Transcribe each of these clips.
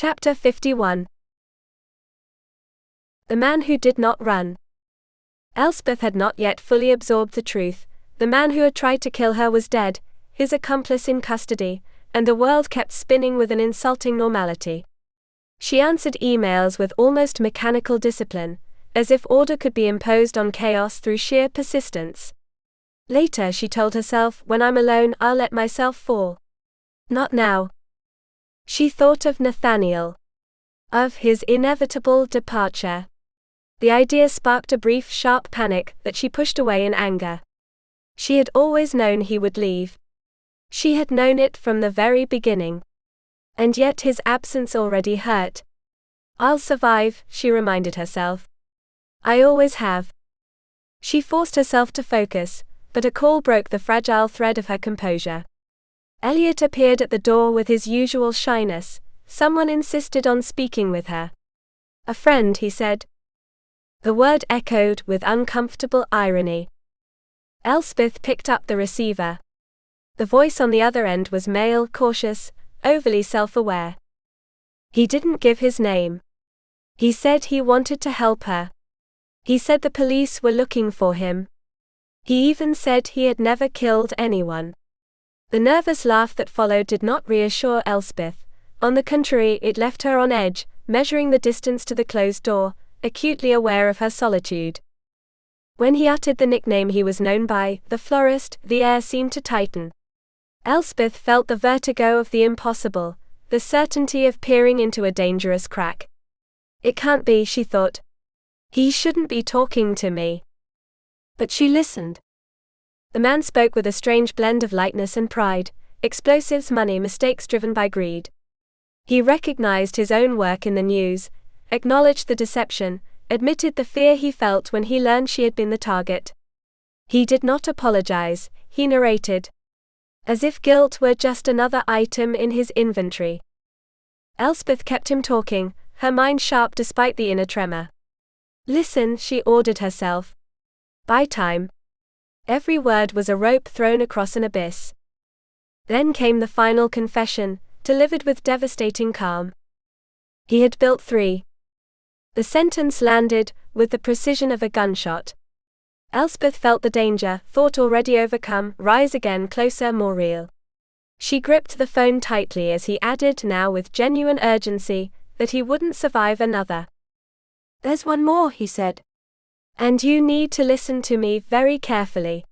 Chapter 51. The man who did not run. Elspeth had not yet fully absorbed the truth. The man who had tried to kill her was dead, his accomplice in custody, and the world kept spinning with an insulting normality. She answered emails with almost mechanical discipline, as if order could be imposed on chaos through sheer persistence. Later she told herself, when I'm alone, I'll let myself fall. Not now. She thought of Nathaniel. Of his inevitable departure. The idea sparked a brief, sharp panic that she pushed away in anger. She had always known he would leave. She had known it from the very beginning. And yet his absence already hurt. I'll survive, she reminded herself. I always have. She forced herself to focus, but a call broke the fragile thread of her composure. Elliot appeared at the door with his usual shyness. Someone insisted on speaking with her. A friend, he said. The word echoed with uncomfortable irony. Elspeth picked up the receiver. The voice on the other end was male, cautious, overly self-aware. He didn't give his name. He said he wanted to help her. He said the police were looking for him. He even said he had never killed anyone. The nervous laugh that followed did not reassure Elspeth. On the contrary, it left her on edge, measuring the distance to the closed door, acutely aware of her solitude. When he uttered the nickname he was known by, the florist, the air seemed to tighten. Elspeth felt the vertigo of the impossible, the certainty of peering into a dangerous crack. It can't be, she thought. He shouldn't be talking to me. But she listened. The man spoke with a strange blend of lightness and pride, explosives, money, mistakes driven by greed. He recognized his own work in the news, acknowledged the deception, admitted the fear he felt when he learned she had been the target. He did not apologize, he narrated. As if guilt were just another item in his inventory. Elspeth kept him talking, her mind sharp despite the inner tremor. Listen, she ordered herself. Buy time. Every word was a rope thrown across an abyss. Then came the final confession, delivered with devastating calm. He had built 3. The sentence landed, with the precision of a gunshot. Elspeth felt the danger, thought already overcome, rise again, closer, more real. She gripped the phone tightly as he added, now with genuine urgency, that he wouldn't survive another. There's one more, he said. And you need to listen to me very carefully.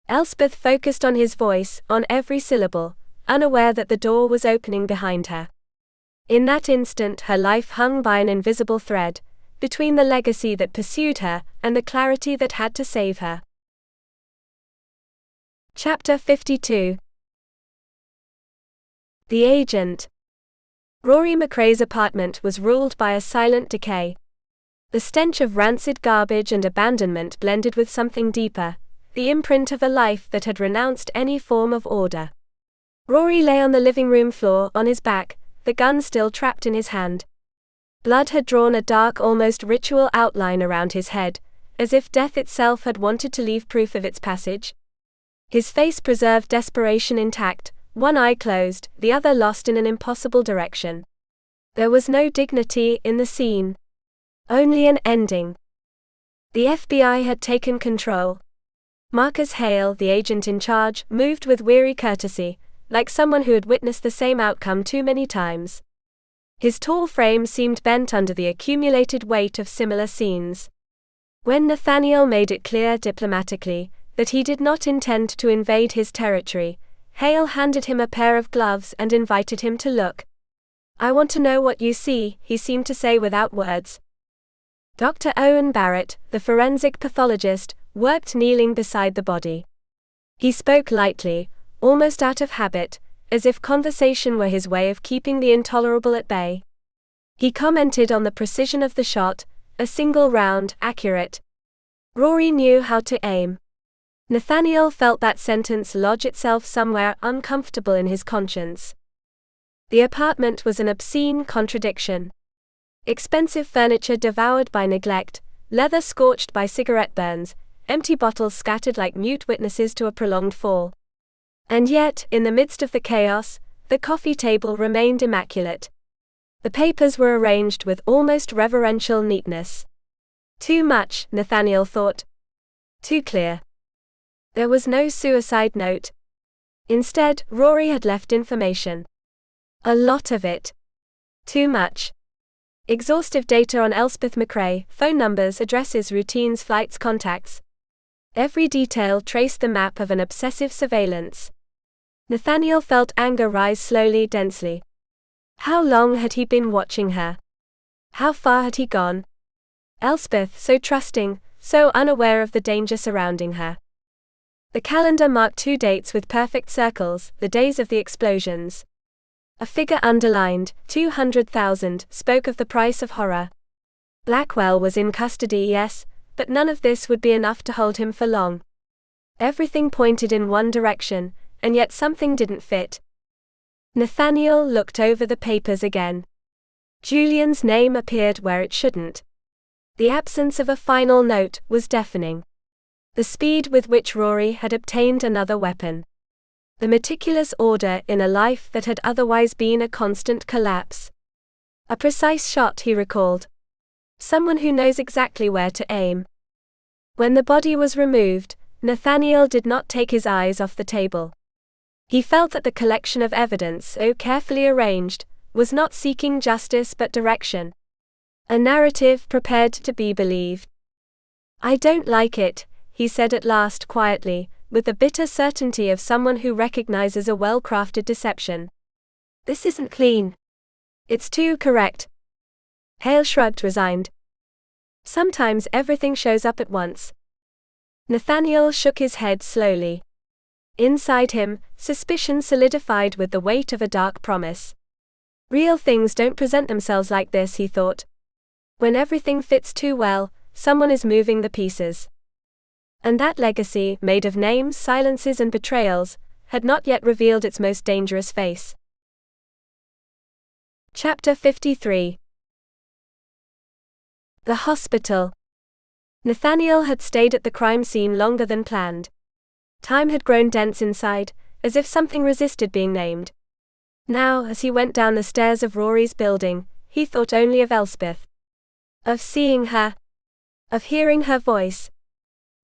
Elspeth focused on his voice, on every syllable, unaware that the door was opening behind her. In that instant her life hung by an invisible thread, between the legacy that pursued her, and the clarity that had to save her. Chapter 52. The Agent. Rory MacRae's apartment was ruled by a silent decay. The stench of rancid garbage and abandonment blended with something deeper, the imprint of a life that had renounced any form of order. Rory lay on the living room floor, on his back, the gun still trapped in his hand. Blood had drawn a dark, almost ritual outline around his head, as if death itself had wanted to leave proof of its passage. His face preserved desperation intact, one eye closed, the other lost in an impossible direction. There was no dignity in the scene. Only an ending. The FBI had taken control. Marcus Hale, the agent in charge, moved with weary courtesy, like someone who had witnessed the same outcome too many times. His tall frame seemed bent under the accumulated weight of similar scenes. When Nathaniel made it clear diplomatically that he did not intend to invade his territory, Hale handed him a pair of gloves and invited him to look. I want to know what you see, he seemed to say without words. Dr. Owen Barrett, the forensic pathologist, worked kneeling beside the body. He spoke lightly, almost out of habit, as if conversation were his way of keeping the intolerable at bay. He commented on the precision of the shot, a single round, accurate. Rory knew how to aim. Nathaniel felt that sentence lodge itself somewhere uncomfortable in his conscience. The apartment was an obscene contradiction. Expensive furniture devoured by neglect, leather scorched by cigarette burns, empty bottles scattered like mute witnesses to a prolonged fall. And yet, in the midst of the chaos, the coffee table remained immaculate. The papers were arranged with almost reverential neatness. Too much, Nathaniel thought. Too clear. There was no suicide note. Instead, Rory had left information. A lot of it. Too much. Exhaustive data on Elspeth MacRae, phone numbers, addresses, routines, flights, contacts. Every detail traced the map of an obsessive surveillance. Nathaniel felt anger rise slowly, densely. How long had he been watching her? How far had he gone? Elspeth, so trusting, so unaware of the danger surrounding her. The calendar marked 2 dates with perfect circles, the days of the explosions. A figure underlined, 200,000, spoke of the price of horror. Blackwell was in custody, yes, but none of this would be enough to hold him for long. Everything pointed in one direction, and yet something didn't fit. Nathaniel looked over the papers again. Julian's name appeared where it shouldn't. The absence of a final note was deafening. The speed with which Rory had obtained another weapon. The meticulous order in a life that had otherwise been a constant collapse. A precise shot, he recalled. Someone who knows exactly where to aim. When the body was removed, Nathaniel did not take his eyes off the table. He felt that the collection of evidence, so carefully arranged, was not seeking justice but direction. A narrative prepared to be believed. "I don't like it," he said at last quietly, with the bitter certainty of someone who recognizes a well-crafted deception. "This isn't clean. It's too correct." Hale shrugged, resigned. "Sometimes everything shows up at once." Nathaniel shook his head slowly. Inside him, suspicion solidified with the weight of a dark promise. Real things don't present themselves like this, he thought. When everything fits too well, someone is moving the pieces. And that legacy, made of names, silences and betrayals, had not yet revealed its most dangerous face. Chapter 53. The hospital. Nathaniel had stayed at the crime scene longer than planned. Time had grown dense inside, as if something resisted being named. Now, as he went down the stairs of Rory's building, he thought only of Elspeth. Of seeing her. Of hearing her voice.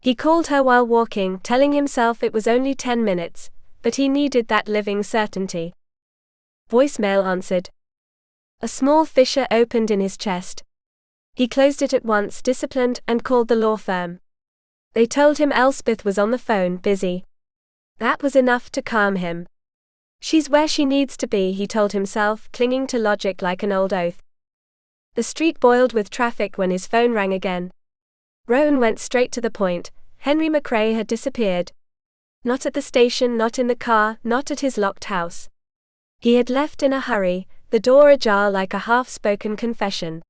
He called her while walking, telling himself it was only 10 minutes, but he needed that living certainty. Voicemail answered. A small fissure opened in his chest. He closed it at once, disciplined, and called the law firm. They told him Elspeth was on the phone, busy. That was enough to calm him. She's where she needs to be, he told himself, clinging to logic like an old oath. The street boiled with traffic when his phone rang again. Rowan went straight to the point. Henry MacRae had disappeared. Not at the station, not in the car, not at his locked house. He had left in a hurry, the door ajar like a half-spoken confession.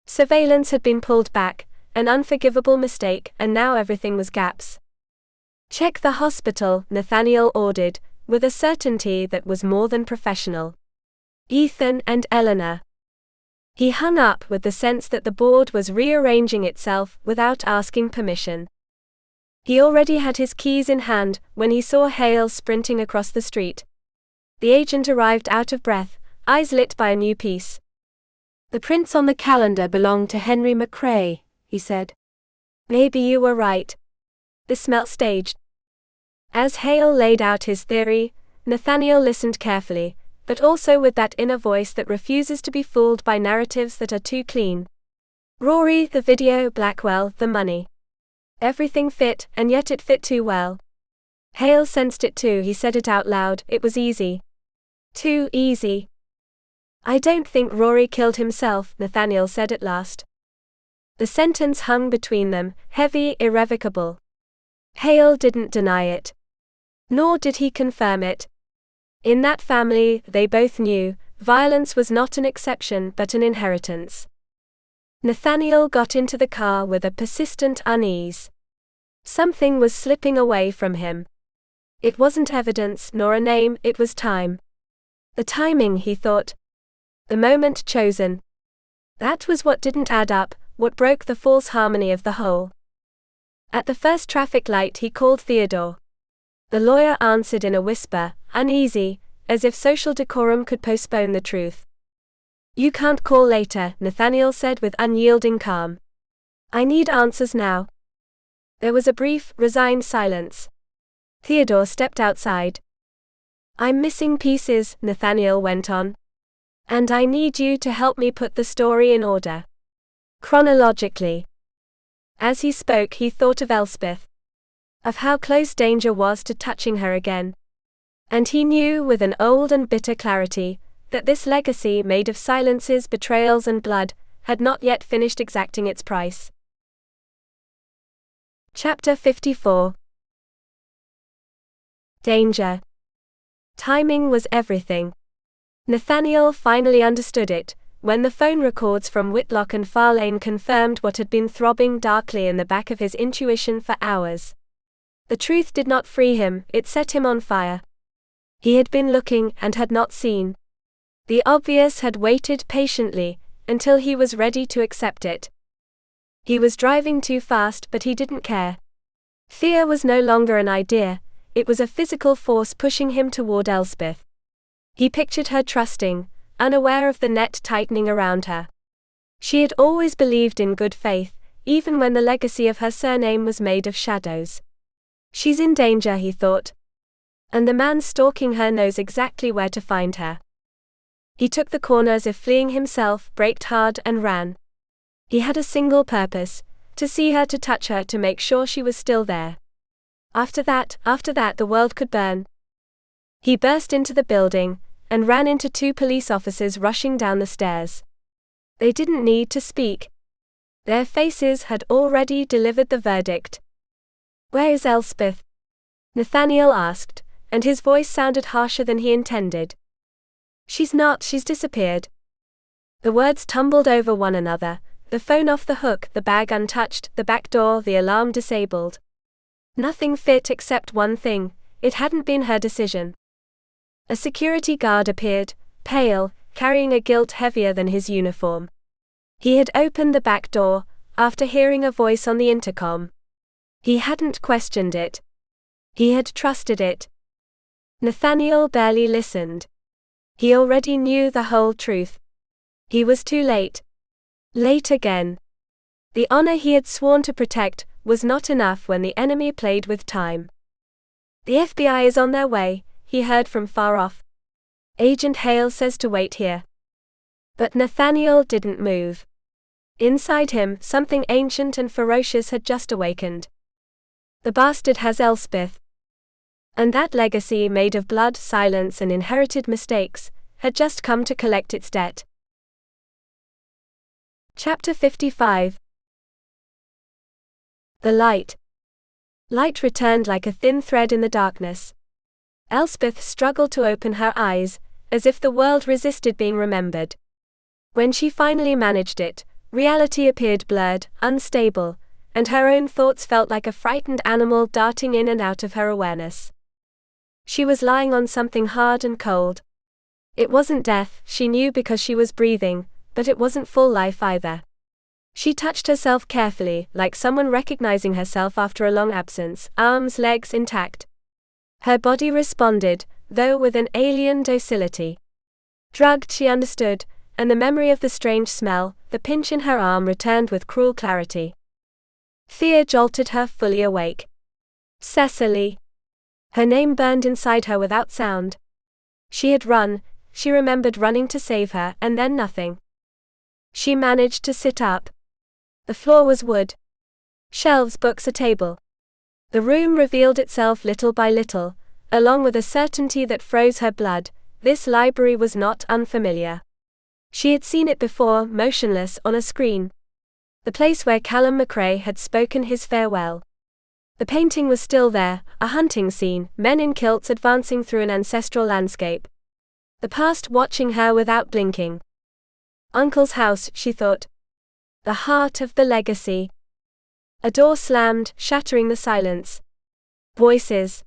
Surveillance had been pulled back, an unforgivable mistake, and now everything was gaps. Check the hospital, Nathaniel ordered, with a certainty that was more than professional. Ethan and Eleanor. He hung up with the sense that the board was rearranging itself without asking permission. He already had his keys in hand when he saw Hale sprinting across the street. The agent arrived out of breath, eyes lit by a new piece. "The prints on the calendar belong to Henry MacRae," he said. "Maybe you were right. This smelt staged." As Hale laid out his theory, Nathaniel listened carefully, but also with that inner voice that refuses to be fooled by narratives that are too clean. Rory, the video, Blackwell, the money. Everything fit, and yet it fit too well. Hale sensed it too. He said it out loud. It was easy. Too easy. "I don't think Rory killed himself," Nathaniel said at last. The sentence hung between them, heavy, irrevocable. Hale didn't deny it. Nor did he confirm it. In that family, they both knew, violence was not an exception but an inheritance. Nathaniel got into the car with a persistent unease. Something was slipping away from him. It wasn't evidence nor a name, it was time. The timing, he thought. The moment chosen. That was what didn't add up, what broke the false harmony of the whole. At the first traffic light he called Theodore. The lawyer answered in a whisper, uneasy, as if social decorum could postpone the truth. You can't call later, Nathaniel said with unyielding calm. I need answers now. There was a brief, resigned silence. Theodore stepped outside. I'm missing pieces, Nathaniel went on. And I need you to help me put the story in order. Chronologically. As he spoke, he thought of Elspeth. Of how close danger was to touching her again. And he knew with an old and bitter clarity that this legacy made of silences, betrayals and blood had not yet finished exacting its price. Chapter 54. Danger. Timing was everything. Nathaniel finally understood it, when the phone records from Whitlock and Farlane confirmed what had been throbbing darkly in the back of his intuition for hours. The truth did not free him, it set him on fire. He had been looking and had not seen. The obvious had waited patiently, until he was ready to accept it. He was driving too fast, but he didn't care. Fear was no longer an idea, it was a physical force pushing him toward Elspeth. He pictured her trusting, unaware of the net tightening around her. She had always believed in good faith, even when the legacy of her surname was made of shadows. She's in danger, he thought. And the man stalking her knows exactly where to find her. He took the corner as if fleeing himself, braked hard and ran. He had a single purpose, to see her, to touch her, to make sure she was still there. After that, the world could burn. He burst into the building, and ran into two police officers rushing down the stairs. They didn't need to speak. Their faces had already delivered the verdict. Where is Elspeth? Nathaniel asked, and his voice sounded harsher than he intended. She's disappeared. The words tumbled over one another, the phone off the hook, the bag untouched, the back door, the alarm disabled. Nothing fit except one thing, it hadn't been her decision. A security guard appeared, pale, carrying a gilt heavier than his uniform. He had opened the back door, after hearing a voice on the intercom. He hadn't questioned it. He had trusted it. Nathaniel barely listened. He already knew the whole truth. He was too late. Late again. The honor he had sworn to protect was not enough when the enemy played with time. The FBI is on their way, he heard from far off. Agent Hale says to wait here. But Nathaniel didn't move. Inside him, something ancient and ferocious had just awakened. The bastard has Elspeth. And that legacy made of blood, silence and inherited mistakes had just come to collect its debt. Chapter 55. The light. Light returned like a thin thread in the darkness. Elspeth struggled to open her eyes, as if the world resisted being remembered. When she finally managed it, reality appeared blurred, unstable, and her own thoughts felt like a frightened animal darting in and out of her awareness. She was lying on something hard and cold. It wasn't death, she knew because she was breathing, but it wasn't full life either. She touched herself carefully, like someone recognizing herself after a long absence, arms, legs intact. Her body responded, though with an alien docility. Drugged, she understood, and the memory of the strange smell, the pinch in her arm returned with cruel clarity. Fear jolted her fully awake. Cecily. Her name burned inside her without sound. She had run, she remembered running to save her, and then nothing. She managed to sit up. The floor was wood. Shelves, books, a table. The room revealed itself little by little, along with a certainty that froze her blood. This library was not unfamiliar. She had seen it before, motionless, on a screen. The place where Callum MacRae had spoken his farewell. The painting was still there, a hunting scene, men in kilts advancing through an ancestral landscape. The past watching her without blinking. Uncle's house, she thought. The heart of the legacy. A door slammed, shattering the silence. Voices.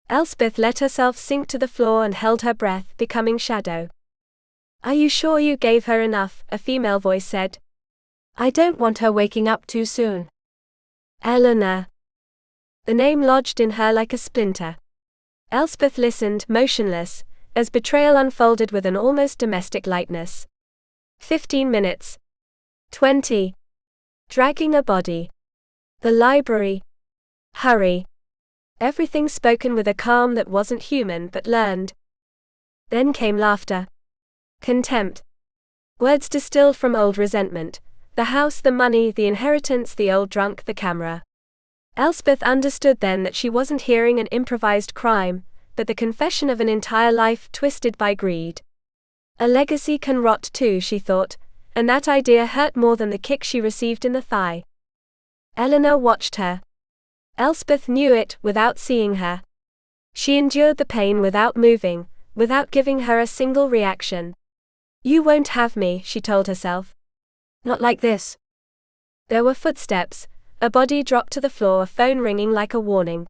Elspeth let herself sink to the floor and held her breath, becoming shadow. Are you sure you gave her enough? A female voice said. I don't want her waking up too soon. Eleanor. The name lodged in her like a splinter. Elspeth listened, motionless, as betrayal unfolded with an almost domestic lightness. 15 minutes. 20. Dragging a body. The library. Hurry. Everything spoken with a calm that wasn't human but learned. Then came laughter. Contempt. Words distilled from old resentment. The house, the money, the inheritance, the old drunk, the camera. Elspeth understood then that she wasn't hearing an improvised crime, but the confession of an entire life twisted by greed. A legacy can rot too, she thought, and that idea hurt more than the kick she received in the thigh. Eleanor watched her. Elspeth knew it without seeing her. She endured the pain without moving, without giving her a single reaction. You won't have me, she told herself. Not like this. There were footsteps, a body dropped to the floor, a phone ringing like a warning.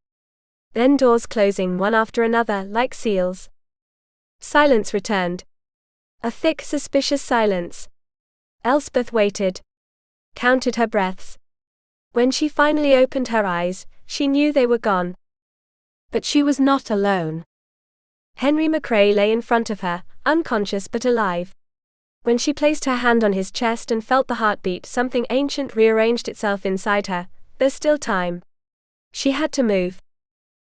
Then doors closing one after another like seals. Silence returned. A thick, suspicious silence. Elspeth waited. Counted her breaths. When she finally opened her eyes, she knew they were gone. But she was not alone. Henry MacRae lay in front of her, unconscious but alive. When she placed her hand on his chest and felt the heartbeat, something ancient rearranged itself inside her. There's still time. She had to move.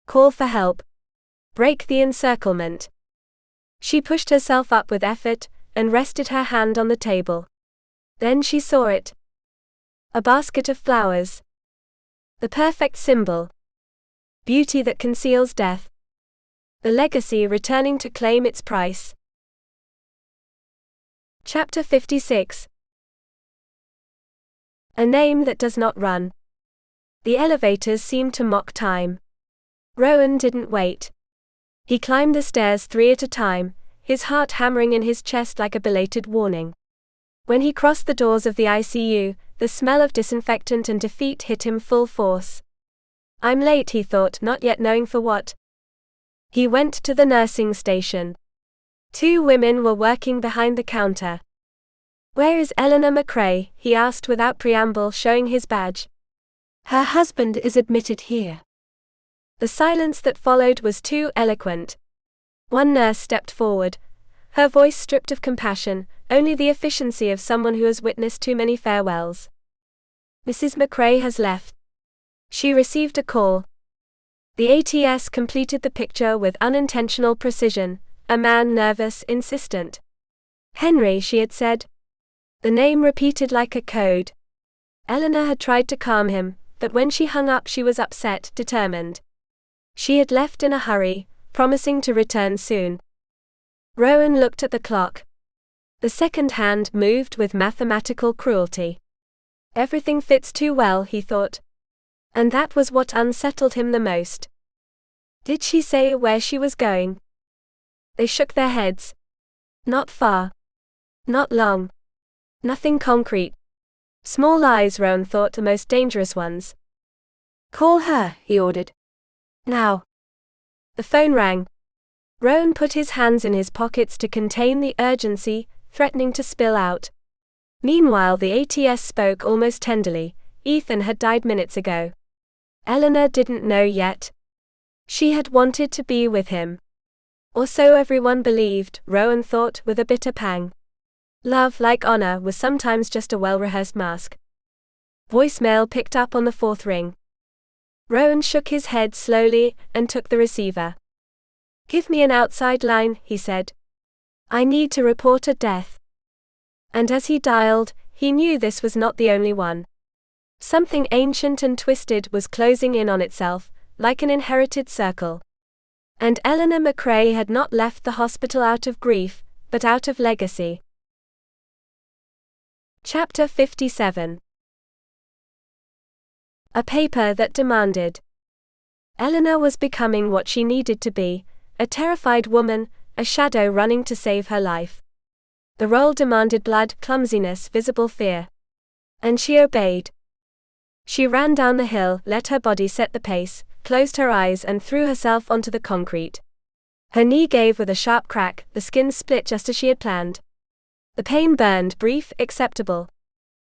Call for help. Break the encirclement. She pushed herself up with effort, and rested her hand on the table. Then she saw it. A basket of flowers. The perfect symbol. Beauty that conceals death. The legacy returning to claim its price. Chapter 56. A name that does not run. The elevators seemed to mock time. Rowan didn't wait. He climbed the stairs 3 at a time, his heart hammering in his chest like a belated warning. When he crossed the doors of the ICU, the smell of disinfectant and defeat hit him full force. I'm late, he thought, not yet knowing for what. He went to the nursing station. 2 women were working behind the counter. Where is Eleanor MacRae? He asked without preamble, showing his badge. Her husband is admitted here. The silence that followed was too eloquent. One nurse stepped forward, her voice stripped of compassion, only the efficiency of someone who has witnessed too many farewells. Mrs. MacRae has left. She received a call. The ATS completed the picture with unintentional precision, a man nervous, insistent. Henry, she had said. The name repeated like a code. Eleanor had tried to calm him, but when she hung up she was upset, determined. She had left in a hurry, promising to return soon. Rowan looked at the clock. The second hand moved with mathematical cruelty. Everything fits too well, he thought. And that was what unsettled him the most. Did she say where she was going? They shook their heads. Not far. Not long. Nothing concrete. Small lies, Rowan thought, the most dangerous ones. Call her, he ordered. Now. The phone rang. Rowan put his hands in his pockets to contain the urgency, threatening to spill out. Meanwhile, the ATS spoke almost tenderly. Ethan had died minutes ago. Eleanor didn't know yet. She had wanted to be with him. Or so everyone believed, Rowan thought with a bitter pang. Love, like honor, was sometimes just a well-rehearsed mask. Voicemail picked up on the 4th ring. Rowan shook his head slowly and took the receiver. Give me an outside line, he said. I need to report a death. And as he dialed, he knew this was not the only one. Something ancient and twisted was closing in on itself, like an inherited circle. And Eleanor MacRae had not left the hospital out of grief, but out of legacy. Chapter 57. A paper that demanded. Eleanor was becoming what she needed to be, a terrified woman, a shadow running to save her life. The role demanded blood, clumsiness, visible fear. And she obeyed. She ran down the hill, let her body set the pace, closed her eyes and threw herself onto the concrete. Her knee gave with a sharp crack, the skin split just as she had planned. The pain burned, brief, acceptable.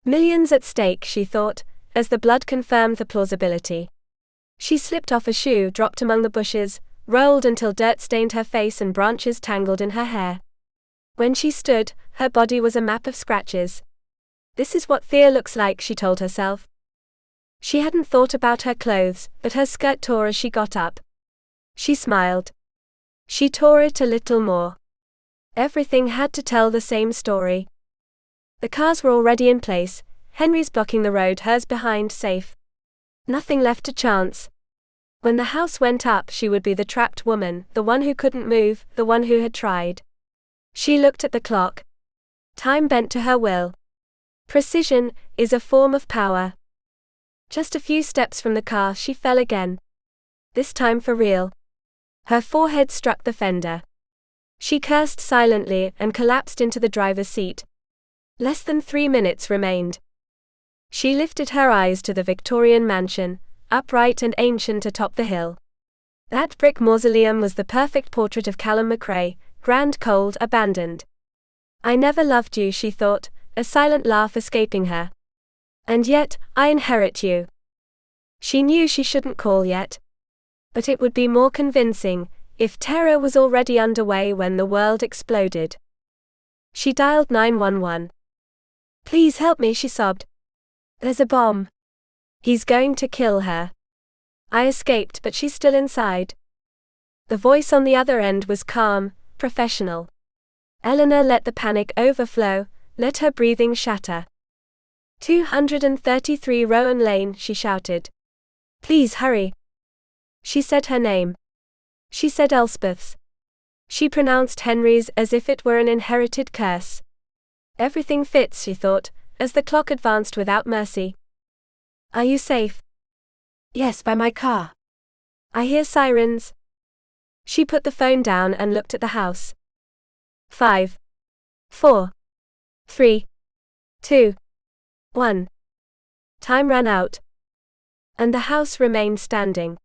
Millions at stake, she thought, as the blood confirmed the plausibility. She slipped off a shoe, dropped among the bushes, rolled until dirt stained her face and branches tangled in her hair. When she stood, her body was a map of scratches. This is what fear looks like, she told herself. She hadn't thought about her clothes, but her skirt tore as she got up. She smiled. She tore it a little more. Everything had to tell the same story. The cars were already in place, Henry's blocking the road, hers behind, safe. Nothing left to chance. When the house went up, she would be the trapped woman, the one who couldn't move, the one who had tried. She looked at the clock. Time bent to her will. Precision is a form of power. Just a few steps from the car, she fell again. This time for real. Her forehead struck the fender. She cursed silently and collapsed into the driver's seat. Less than 3 minutes remained. She lifted her eyes to the Victorian mansion, upright and ancient atop the hill. That brick mausoleum was the perfect portrait of Callum MacRae, grand, cold, abandoned. I never loved you, she thought, a silent laugh escaping her. And yet, I inherit you. She knew she shouldn't call yet. But it would be more convincing if terror was already underway when the world exploded. She dialed 911. Please help me, she sobbed. There's a bomb. He's going to kill her. I escaped, but she's still inside. The voice on the other end was calm, professional. Eleanor let the panic overflow, let her breathing shatter. 233 Rowan Lane, she shouted. Please hurry. She said her name. She said Elspeth's. She pronounced Henry's as if it were an inherited curse. Everything fits, she thought, as the clock advanced without mercy. Are you safe? Yes, by my car. I hear sirens. She put the phone down and looked at the house. 5, 4, 3, 2, 1. Time ran out. And the house remained standing.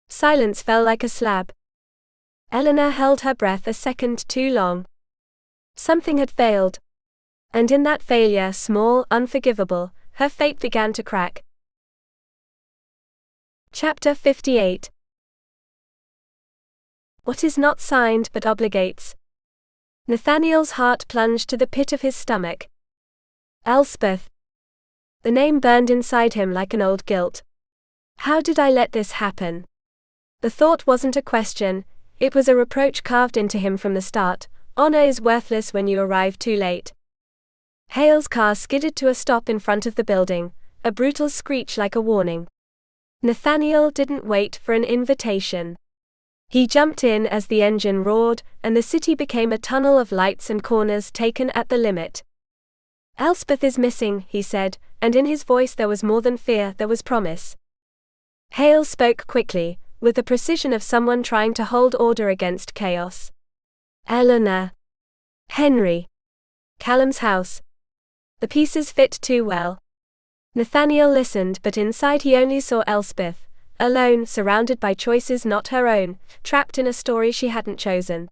Silence fell like a slab. Eleanor held her breath a second too long. Something had failed. And in that failure, small, unforgivable, her fate began to crack. Chapter 58. What is not signed but obligates. Nathaniel's heart plunged to the pit of his stomach. Elspeth. The name burned inside him like an old guilt. How did I let this happen? The thought wasn't a question, it was a reproach carved into him from the start. Honor is worthless when you arrive too late. Hale's car skidded to a stop in front of the building, a brutal screech like a warning. Nathaniel didn't wait for an invitation. He jumped in as the engine roared, and the city became a tunnel of lights and corners taken at the limit. Elspeth is missing, he said, and in his voice there was more than fear, there was promise. Hale spoke quickly, with the precision of someone trying to hold order against chaos. Eleanor. Henry. Callum's house. The pieces fit too well. Nathaniel listened, but inside he only saw Elspeth, alone, surrounded by choices not her own, trapped in a story she hadn't chosen.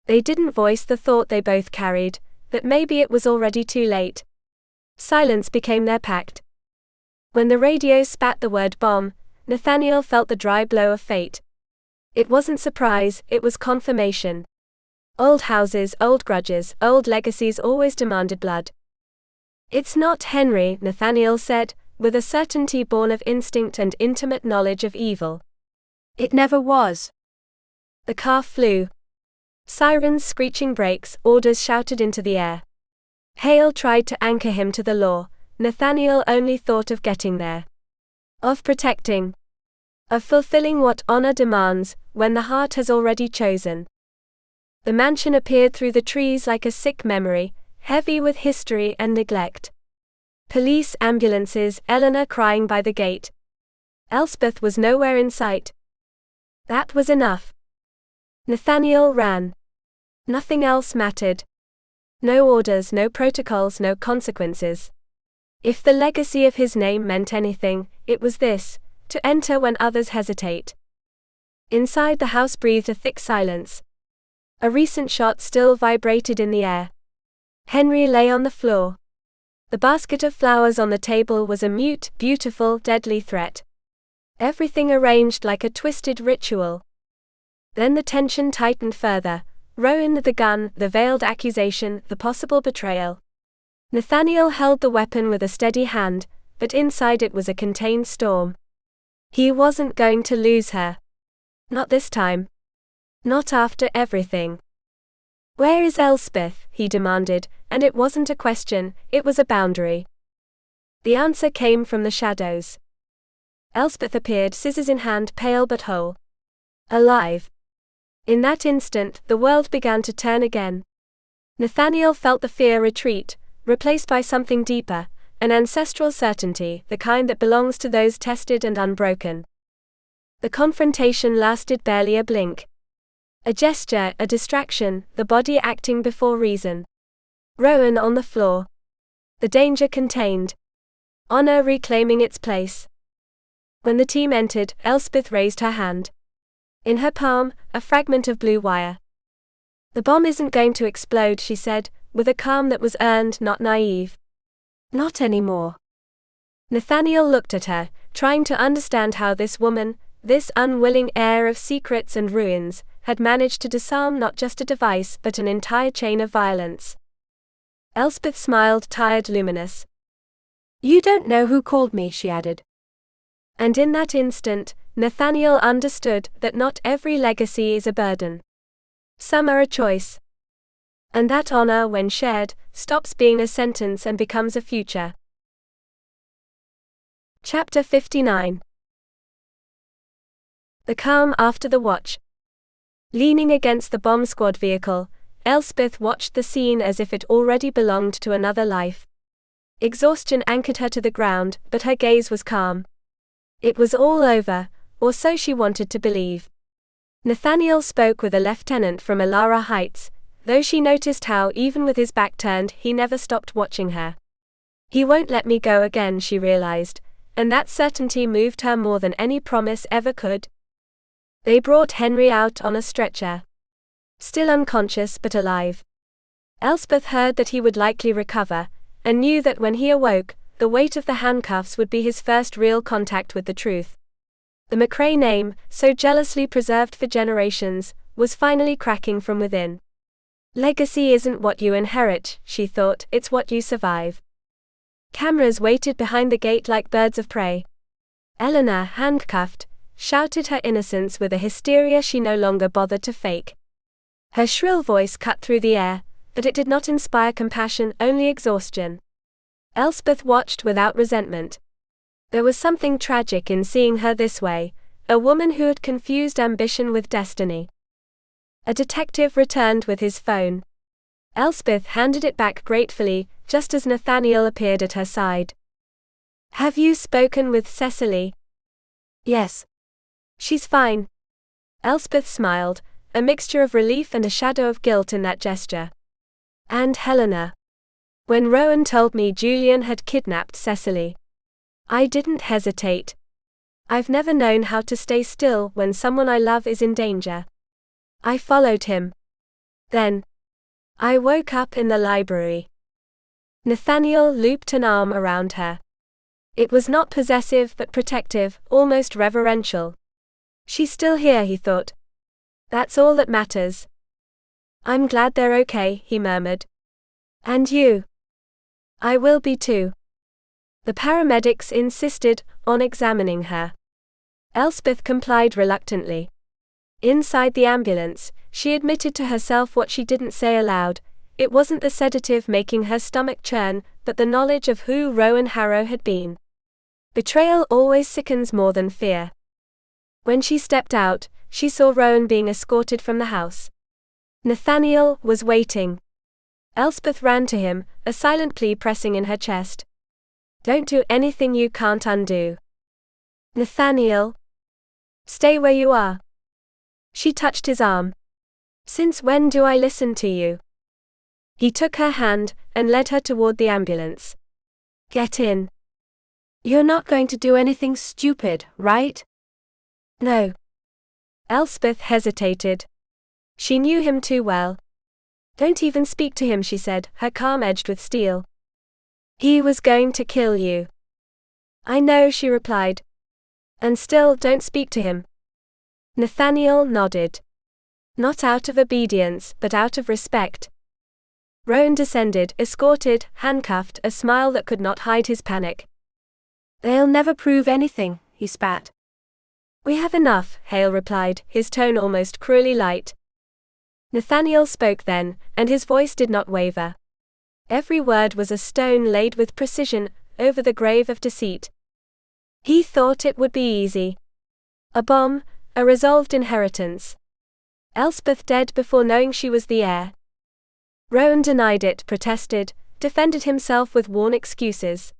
They didn't voice the thought they both carried, that maybe it was already too late. Silence became their pact. When the radio spat the word bomb, Nathaniel felt the dry blow of fate. It wasn't surprise, it was confirmation. Old houses, old grudges, old legacies always demanded blood. It's not Henry, Nathaniel said, with a certainty born of instinct and intimate knowledge of evil. It never was. The car flew. Sirens, screeching brakes, orders shouted into the air. Hale tried to anchor him to the law. Nathaniel only thought of getting there. Of protecting. Of fulfilling what honor demands, when the heart has already chosen. The mansion appeared through the trees like a sick memory, heavy with history and neglect. Police, ambulances, Eleanor crying by the gate. Elspeth was nowhere in sight. That was enough. Nathaniel ran. Nothing else mattered. No orders, no protocols, no consequences. If the legacy of his name meant anything, it was this: to enter when others hesitate. Inside the house breathed a thick silence. A recent shot still vibrated in the air. Henry lay on the floor. The basket of flowers on the table was a mute, beautiful, deadly threat. Everything arranged like a twisted ritual. Then the tension tightened further. Rowan the gun, the veiled accusation, the possible betrayal. Nathaniel held the weapon with a steady hand, but inside it was a contained storm. He wasn't going to lose her. Not this time. Not after everything. "Where is Elspeth?" he demanded, and it wasn't a question, it was a boundary. The answer came from the shadows. Elspeth appeared, scissors in hand, pale but whole. Alive. In that instant, the world began to turn again. Nathaniel felt the fear retreat, replaced by something deeper, an ancestral certainty, the kind that belongs to those tested and unbroken. The confrontation lasted barely a blink. A gesture, a distraction, the body acting before reason. Rowan on the floor. The danger contained. Honor reclaiming its place. When the team entered, Elspeth raised her hand. In her palm, a fragment of blue wire. "The bomb isn't going to explode," she said, with a calm that was earned, not naive. "Not anymore." Nathaniel looked at her, trying to understand how this woman, this unwilling heir of secrets and ruins, had managed to disarm not just a device but an entire chain of violence. Elspeth smiled, tired, luminous. "You don't know who called me," she added. And in that instant, Nathaniel understood that not every legacy is a burden. Some are a choice. And that honor, when shared, stops being a sentence and becomes a future. Chapter 59. The calm after the watch. Leaning against the bomb squad vehicle, Elspeth watched the scene as if it already belonged to another life. Exhaustion anchored her to the ground, but her gaze was calm. It was all over, or so she wanted to believe. Nathaniel spoke with a lieutenant from Alara Heights, though she noticed how, even with his back turned, he never stopped watching her. "He won't let me go again," she realized, and that certainty moved her more than any promise ever could. They brought Henry out on a stretcher. Still unconscious but alive. Elspeth heard that he would likely recover, and knew that when he awoke, the weight of the handcuffs would be his first real contact with the truth. The MacRae name, so jealously preserved for generations, was finally cracking from within. Legacy isn't what you inherit, she thought, it's what you survive. Cameras waited behind the gate like birds of prey. Eleanor, handcuffed, shouted her innocence with a hysteria she no longer bothered to fake. Her shrill voice cut through the air, but it did not inspire compassion, only exhaustion. Elspeth watched without resentment. There was something tragic in seeing her this way, a woman who had confused ambition with destiny. A detective returned with his phone. Elspeth handed it back gratefully, just as Nathaniel appeared at her side. "Have you spoken with Cecily?" "Yes. She's fine." Elspeth smiled, a mixture of relief and a shadow of guilt in that gesture. "And Helena. When Rowan told me Julian had kidnapped Cecily, I didn't hesitate. I've never known how to stay still when someone I love is in danger. I followed him. Then I woke up in the library." Nathaniel looped an arm around her. It was not possessive but protective, almost reverential. "She's still here," he thought. "That's all that matters." "I'm glad they're okay," he murmured. "And you?" "I will be too." The paramedics insisted on examining her. Elspeth complied reluctantly. Inside the ambulance, she admitted to herself what she didn't say aloud. It wasn't the sedative making her stomach churn, but the knowledge of who Rowan Harrow had been. Betrayal always sickens more than fear. When she stepped out, she saw Rowan being escorted from the house. Nathaniel was waiting. Elspeth ran to him, a silent plea pressing in her chest. "Don't do anything you can't undo. Nathaniel. Stay where you are." She touched his arm. "Since when do I listen to you?" He took her hand, and led her toward the ambulance. "Get in. You're not going to do anything stupid, right?" "No." Elspeth hesitated. She knew him too well. "Don't even speak to him," she said, her calm edged with steel. "He was going to kill you." "I know," she replied. "And still, don't speak to him." Nathaniel nodded. Not out of obedience, but out of respect. Rowan descended, escorted, handcuffed, a smile that could not hide his panic. "They'll never prove anything," he spat. "We have enough," Hale replied, his tone almost cruelly light. Nathaniel spoke then, and his voice did not waver. Every word was a stone laid with precision over the grave of deceit. He thought it would be easy. A bomb, a resolved inheritance. Elspeth dead before knowing she was the heir. Rowan denied it, protested, defended himself with worn excuses.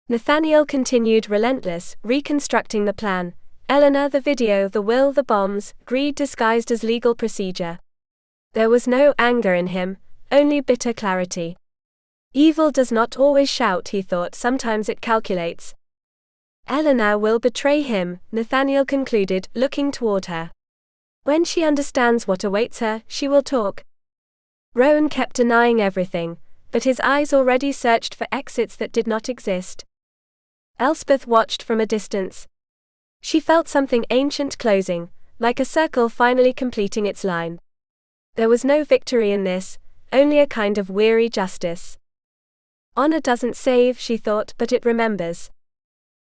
Nathaniel continued relentless, reconstructing the plan. Eleanor, the video, the will, the bombs, greed disguised as legal procedure. There was no anger in him, only bitter clarity. Evil does not always shout, he thought, sometimes it calculates. Eleanor will betray him, Nathaniel concluded, looking toward her. When she understands what awaits her, she will talk. Rowan kept denying everything, but his eyes already searched for exits that did not exist. Elspeth watched from a distance. She felt something ancient closing, like a circle finally completing its line. There was no victory in this, only a kind of weary justice. Honor doesn't save, she thought, but it remembers.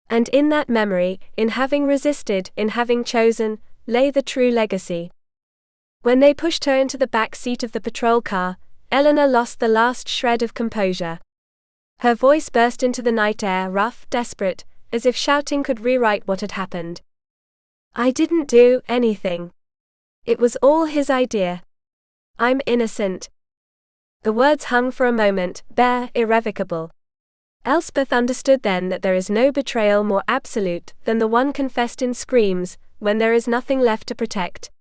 And in that memory, in having resisted, in having chosen, lay the true legacy. When they pushed her into the back seat of the patrol car, Eleanor lost the last shred of composure. Her voice burst into the night air, rough, desperate, as if shouting could rewrite what had happened. "I didn't do anything. It was all his idea. I'm innocent." The words hung for a moment, bare, irrevocable. Elspeth understood then that there is no betrayal more absolute than the one confessed in screams, when there is nothing left to protect.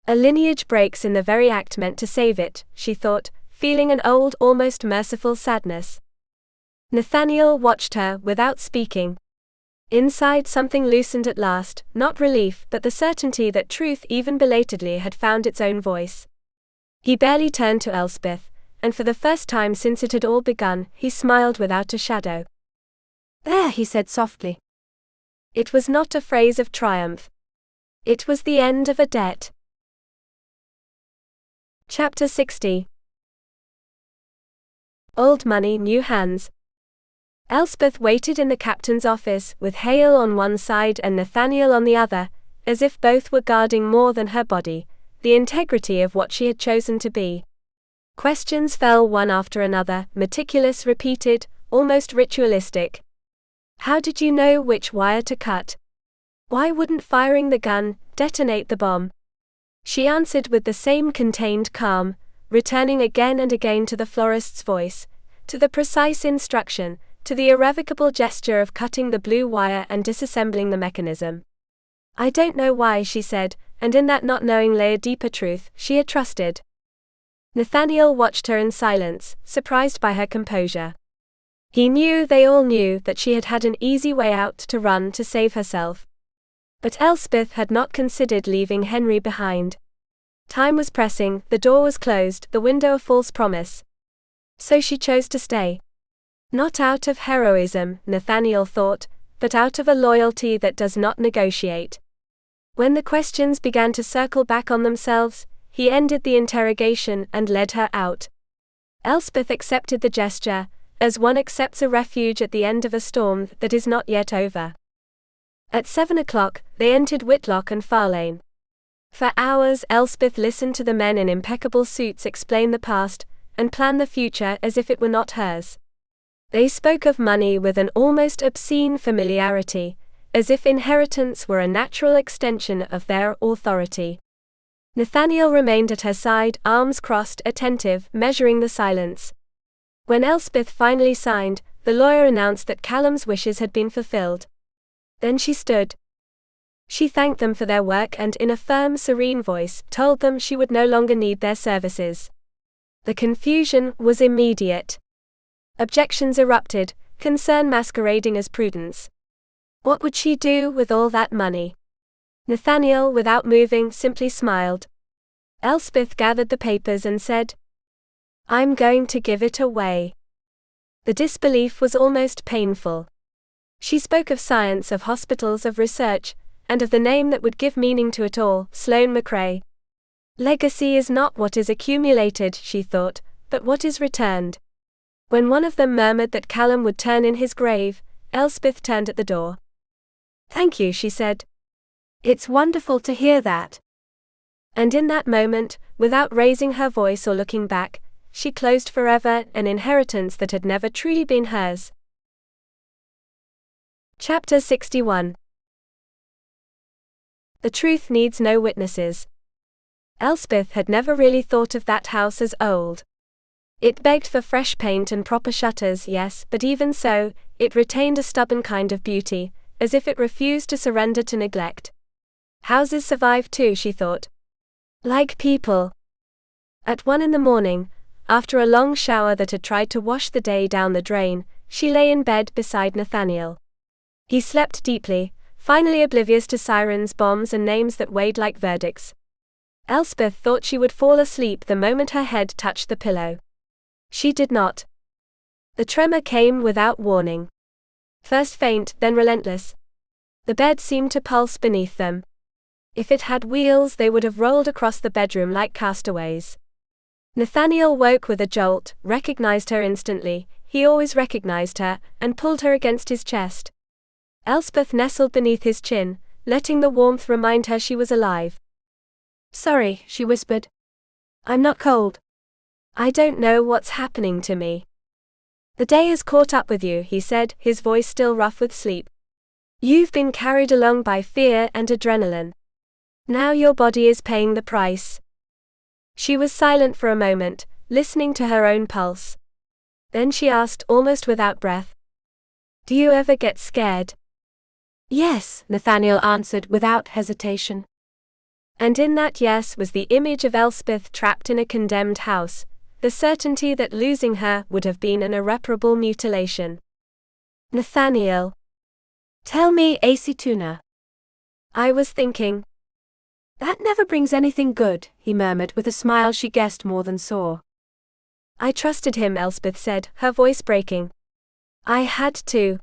A lineage breaks in the very act meant to save it, she thought, feeling an old, almost merciful sadness. Nathaniel watched her, without speaking. Inside something loosened at last, not relief, but the certainty that truth, even belatedly, had found its own voice. He barely turned to Elspeth, and for the first time since it had all begun, he smiled without a shadow. "There," he said softly. It was not a phrase of triumph. It was the end of a debt. Chapter 60. Old money, new hands. Elspeth waited in the captain's office, with Hale on one side and Nathaniel on the other, as if both were guarding more than her body, the integrity of what she had chosen to be. Questions fell one after another, meticulous, repeated, almost ritualistic. How did you know which wire to cut? Why wouldn't firing the gun detonate the bomb? She answered with the same contained calm, returning again and again to the florist's voice, to the precise instruction, to the irrevocable gesture of cutting the blue wire and disassembling the mechanism. "I don't know why," she said, and in that not knowing lay a deeper truth she had trusted. Nathaniel watched her in silence, surprised by her composure. He knew, they all knew, that she had had an easy way out, to run to save herself. But Elspeth had not considered leaving Henry behind. Time was pressing, the door was closed, the window a false promise. So she chose to stay. Not out of heroism, Nathaniel thought, but out of a loyalty that does not negotiate. When the questions began to circle back on themselves, he ended the interrogation and led her out. Elspeth accepted the gesture, as one accepts a refuge at the end of a storm that is not yet over. At 7 o'clock, they entered Whitlock and Farlane. For hours, Elspeth listened to the men in impeccable suits explain the past, and plan the future as if it were not hers. They spoke of money with an almost obscene familiarity, as if inheritance were a natural extension of their authority. Nathaniel remained at her side, arms crossed, attentive, measuring the silence. When Elspeth finally signed, the lawyer announced that Callum's wishes had been fulfilled. Then she stood. She thanked them for their work and, in a firm, serene voice, told them she would no longer need their services. The confusion was immediate. Objections erupted, concern masquerading as prudence. What would she do with all that money? Nathaniel, without moving, simply smiled. Elspeth gathered the papers and said, "I'm going to give it away." The disbelief was almost painful. She spoke of science, of hospitals, of research, and of the name that would give meaning to it all, Sloane MacRae. Legacy is not what is accumulated, she thought, but what is returned. When one of them murmured that Callum would turn in his grave, Elspeth turned at the door. "Thank you," she said. "It's wonderful to hear that." And in that moment, without raising her voice or looking back, she closed forever an inheritance that had never truly been hers. Chapter 61. The truth needs no witnesses. Elspeth had never really thought of that house as old. It begged for fresh paint and proper shutters, yes, but even so, it retained a stubborn kind of beauty, as if it refused to surrender to neglect. Houses survive too, she thought. Like people. At 1 a.m, after a long shower that had tried to wash the day down the drain, she lay in bed beside Nathaniel. He slept deeply, finally oblivious to sirens, bombs, and names that weighed like verdicts. Elspeth thought she would fall asleep the moment her head touched the pillow. She did not. The tremor came without warning. First faint, then relentless. The bed seemed to pulse beneath them. If it had wheels, they would have rolled across the bedroom like castaways. Nathaniel woke with a jolt, recognized her instantly, he always recognized her, and pulled her against his chest. Elspeth nestled beneath his chin, letting the warmth remind her she was alive. "Sorry," she whispered. "I'm not cold. I don't know what's happening to me." "The day has caught up with you," he said, his voice still rough with sleep. "You've been carried along by fear and adrenaline. Now your body is paying the price." She was silent for a moment, listening to her own pulse. Then she asked, almost without breath, "Do you ever get scared?" "Yes," Nathaniel answered without hesitation. And in that yes was the image of Elspeth trapped in a condemned house, the certainty that losing her would have been an irreparable mutilation. "Nathaniel. Tell me, Acetuna. I was thinking." "That never brings anything good," he murmured with a smile she guessed more than saw. "I trusted him," Elspeth said, her voice breaking. "I had to.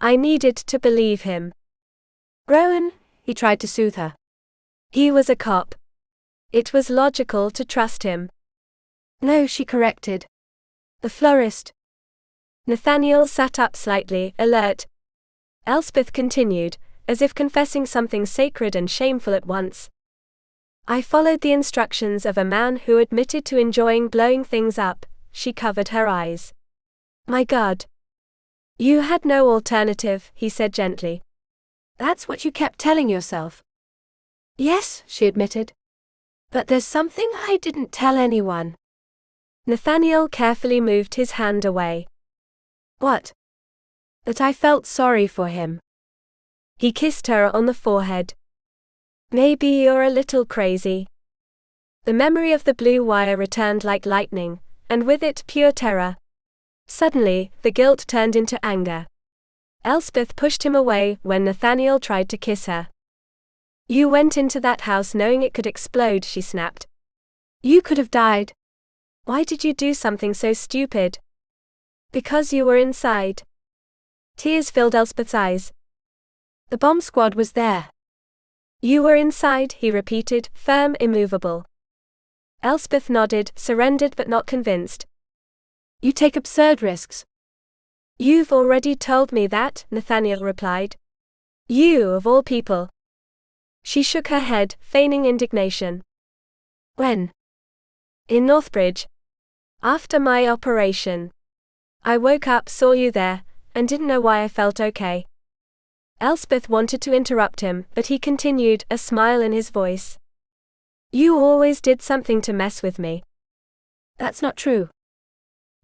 I needed to believe him." "Rowan," he tried to soothe her. "He was a cop. It was logical to trust him." "No," she corrected. "The florist." Nathaniel sat up slightly, alert. Elspeth continued, as if confessing something sacred and shameful at once. "I followed the instructions of a man who admitted to enjoying blowing things up." She covered her eyes. "My God. You had no alternative," he said gently. "That's what you kept telling yourself." "Yes," she admitted. "But there's something I didn't tell anyone." Nathaniel carefully moved his hand away. "What?" "That I felt sorry for him." He kissed her on the forehead. "Maybe you're a little crazy." The memory of the blue wire returned like lightning, and with it pure terror. Suddenly, the guilt turned into anger. Elspeth pushed him away when Nathaniel tried to kiss her. "You went into that house knowing it could explode," she snapped. "You could have died. Why did you do something so stupid?" "Because you were inside." Tears filled Elspeth's eyes. "The bomb squad was there." "You were inside," he repeated, firm, immovable. Elspeth nodded, surrendered but not convinced. "You take absurd risks." "You've already told me that," Nathaniel replied. "You, of all people." She shook her head, feigning indignation. "When?" "In Northbridge. After my operation. I woke up, saw you there, and didn't know why I felt okay." Elspeth wanted to interrupt him, but he continued, a smile in his voice. "You always did something to mess with me." "That's not true."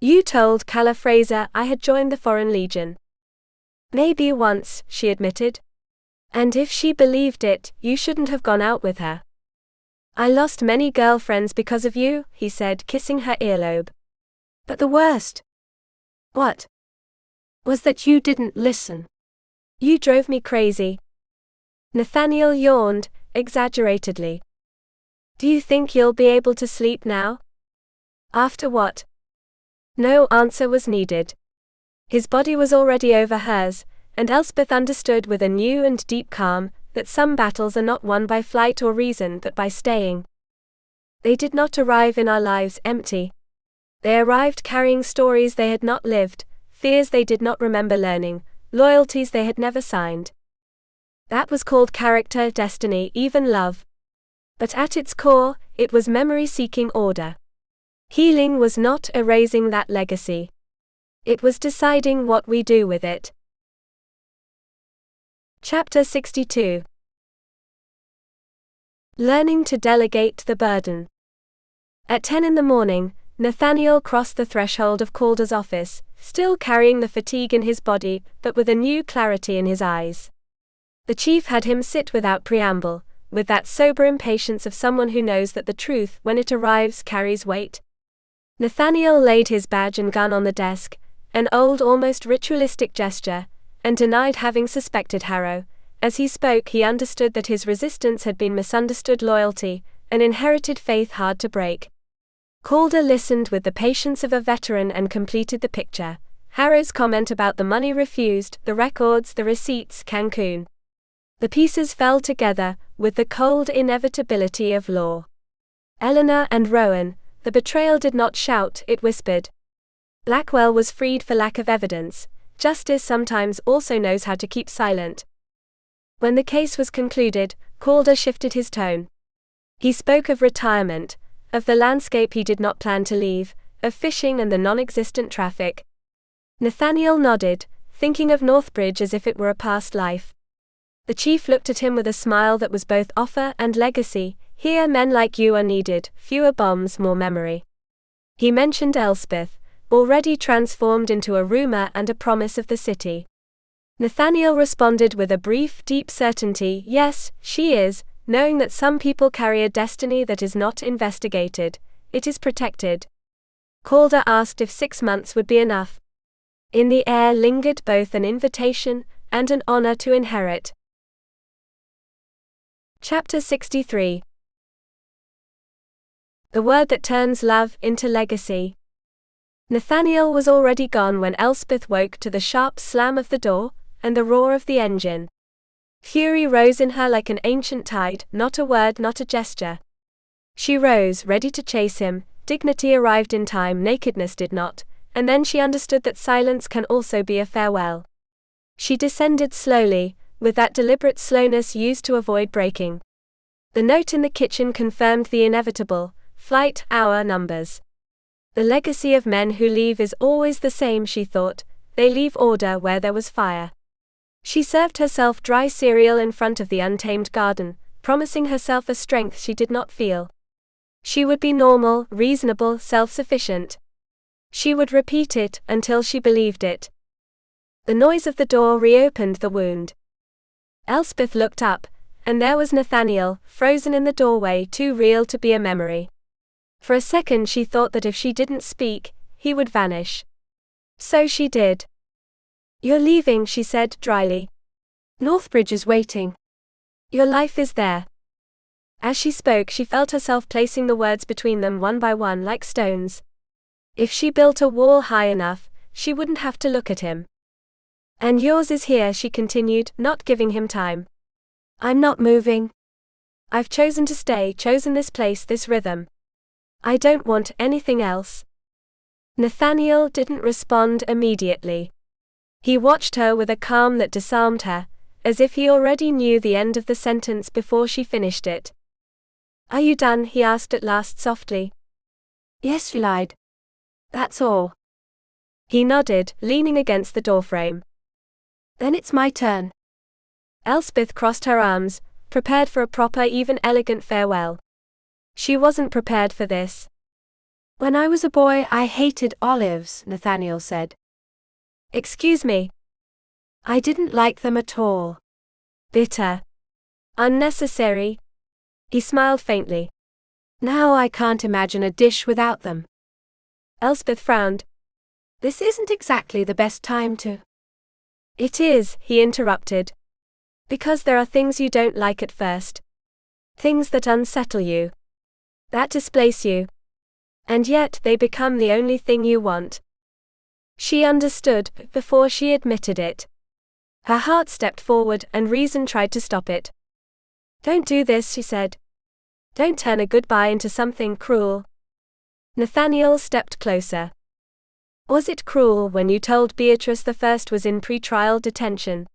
"You told Calla Fraser I had joined the Foreign Legion." "Maybe once," she admitted. "And if she believed it, you shouldn't have gone out with her." "I lost many girlfriends because of you," he said, kissing her earlobe. "But the worst." "What?" "Was that you didn't listen. You drove me crazy." Nathaniel yawned, exaggeratedly. "Do you think you'll be able to sleep now?" "After what?" No answer was needed. His body was already over hers, and Elspeth understood with a new and deep calm that some battles are not won by flight or reason but by staying. They did not arrive in our lives empty. They arrived carrying stories they had not lived, fears they did not remember learning, loyalties they had never signed. That was called character, destiny, even love. But at its core, it was memory seeking order. Healing was not erasing that legacy. It was deciding what we do with it. Chapter 62. Learning to delegate the burden. At 10 in the morning, Nathaniel crossed the threshold of Calder's office, still carrying the fatigue in his body, but with a new clarity in his eyes. The chief had him sit without preamble, with that sober impatience of someone who knows that the truth, when it arrives, carries weight. Nathaniel laid his badge and gun on the desk, an old, almost ritualistic gesture, and denied having suspected Harrow. As he spoke, he understood that his resistance had been misunderstood loyalty, an inherited faith hard to break. Calder listened with the patience of a veteran and completed the picture. Harrow's comment about the money refused, the records, the receipts, Cancun. The pieces fell together, with the cold inevitability of law. Eleanor and Rowan, the betrayal did not shout, it whispered. Blackwell was freed for lack of evidence. Justice sometimes also knows how to keep silent. When the case was concluded, Calder shifted his tone. He spoke of retirement, of the landscape he did not plan to leave, of fishing and the non-existent traffic. Nathaniel nodded, thinking of Northbridge as if it were a past life. The chief looked at him with a smile that was both offer and legacy. Here men like you are needed, fewer bombs, more memory. He mentioned Elspeth, already transformed into a rumor and a promise of the city. Nathaniel responded with a brief, deep certainty, yes, she is, knowing that some people carry a destiny that is not investigated, it is protected. Calder asked if 6 months would be enough. In the air lingered both an invitation and an honor to inherit. Chapter 63. The word that turns love into legacy. Nathaniel was already gone when Elspeth woke to the sharp slam of the door and the roar of the engine. Fury rose in her like an ancient tide, not a word, not a gesture. She rose, ready to chase him. Dignity arrived in time, nakedness did not, and then she understood that silence can also be a farewell. She descended slowly, with that deliberate slowness used to avoid braking. The note in the kitchen confirmed the inevitable: flight, hour, numbers. The legacy of men who leave is always the same, she thought. They leave order where there was fire. She served herself dry cereal in front of the untamed garden, promising herself a strength she did not feel. She would be normal, reasonable, self-sufficient. She would repeat it until she believed it. The noise of the door reopened the wound. Elspeth looked up, and there was Nathaniel, frozen in the doorway, too real to be a memory. For a second she thought that if she didn't speak, he would vanish. So she did. You're leaving, she said dryly. Northbridge is waiting. Your life is there. As she spoke, she felt herself placing the words between them one by one like stones. If she built a wall high enough, she wouldn't have to look at him. And yours is here, she continued, not giving him time. I'm not moving. I've chosen to stay, chosen this place, this rhythm. I don't want anything else. Nathaniel didn't respond immediately. He watched her with a calm that disarmed her, as if he already knew the end of the sentence before she finished it. Are you done? He asked at last softly. Yes, she lied. That's all. He nodded, leaning against the doorframe. Then it's my turn. Elspeth crossed her arms, prepared for a proper, even elegant farewell. She wasn't prepared for this. When I was a boy, I hated olives, Nathaniel said. Excuse me. I didn't like them at all. Bitter. Unnecessary. He smiled faintly. Now I can't imagine a dish without them. Elspeth frowned. This isn't exactly the best time to. It is, he interrupted. Because there are things you don't like at first. Things that unsettle you. That displace you. And yet they become the only thing you want. She understood, before she admitted it. Her heart stepped forward and reason tried to stop it. Don't do this, she said. Don't turn a goodbye into something cruel. Nathaniel stepped closer. Was it cruel when you told Beatrice the first was in pre-trial detention?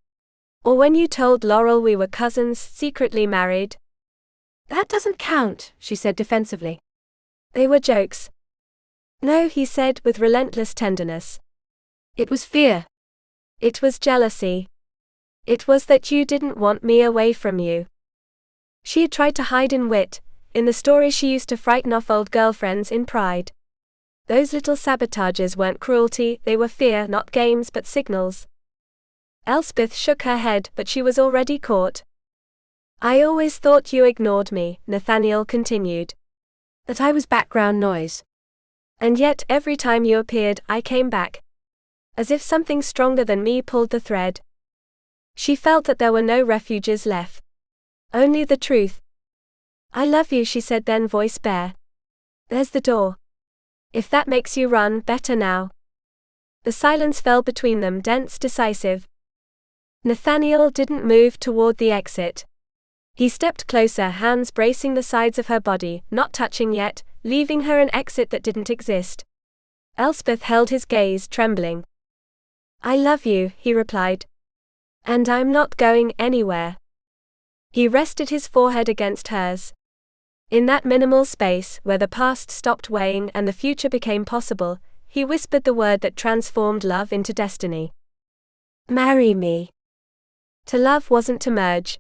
Or when you told Laurel we were cousins, secretly married? That doesn't count, she said defensively. They were jokes. No, he said with relentless tenderness. It was fear. It was jealousy. It was that you didn't want me away from you. She had tried to hide in wit. In the story she used to frighten off old girlfriends in pride. Those little sabotages weren't cruelty, they were fear, not games but signals. Elspeth shook her head, but she was already caught. I always thought you ignored me, Nathaniel continued. That I was background noise. And yet, every time you appeared, I came back. As if something stronger than me pulled the thread. She felt that there were no refuges left. Only the truth. I love you, she said, then voice bare. There's the door. If that makes you run, better now. The silence fell between them, dense, decisive. Nathaniel didn't move toward the exit. He stepped closer, hands bracing the sides of her body, not touching yet, leaving her an exit that didn't exist. Elspeth held his gaze, trembling. I love you, he replied. And I'm not going anywhere. He rested his forehead against hers. In that minimal space, where the past stopped weighing and the future became possible, he whispered the word that transformed love into destiny. Marry me. To love wasn't to merge.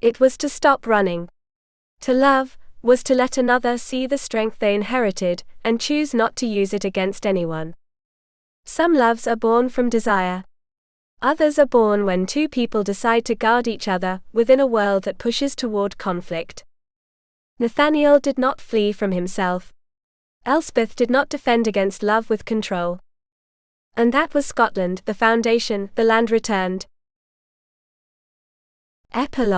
It was to stop running. To love was to let another see the strength they inherited, and choose not to use it against anyone. Some loves are born from desire. Others are born when two people decide to guard each other, within a world that pushes toward conflict. Nathaniel did not flee from himself. Elspeth did not defend against love with control. And that was Scotland, the foundation, the land returned. Epilogue.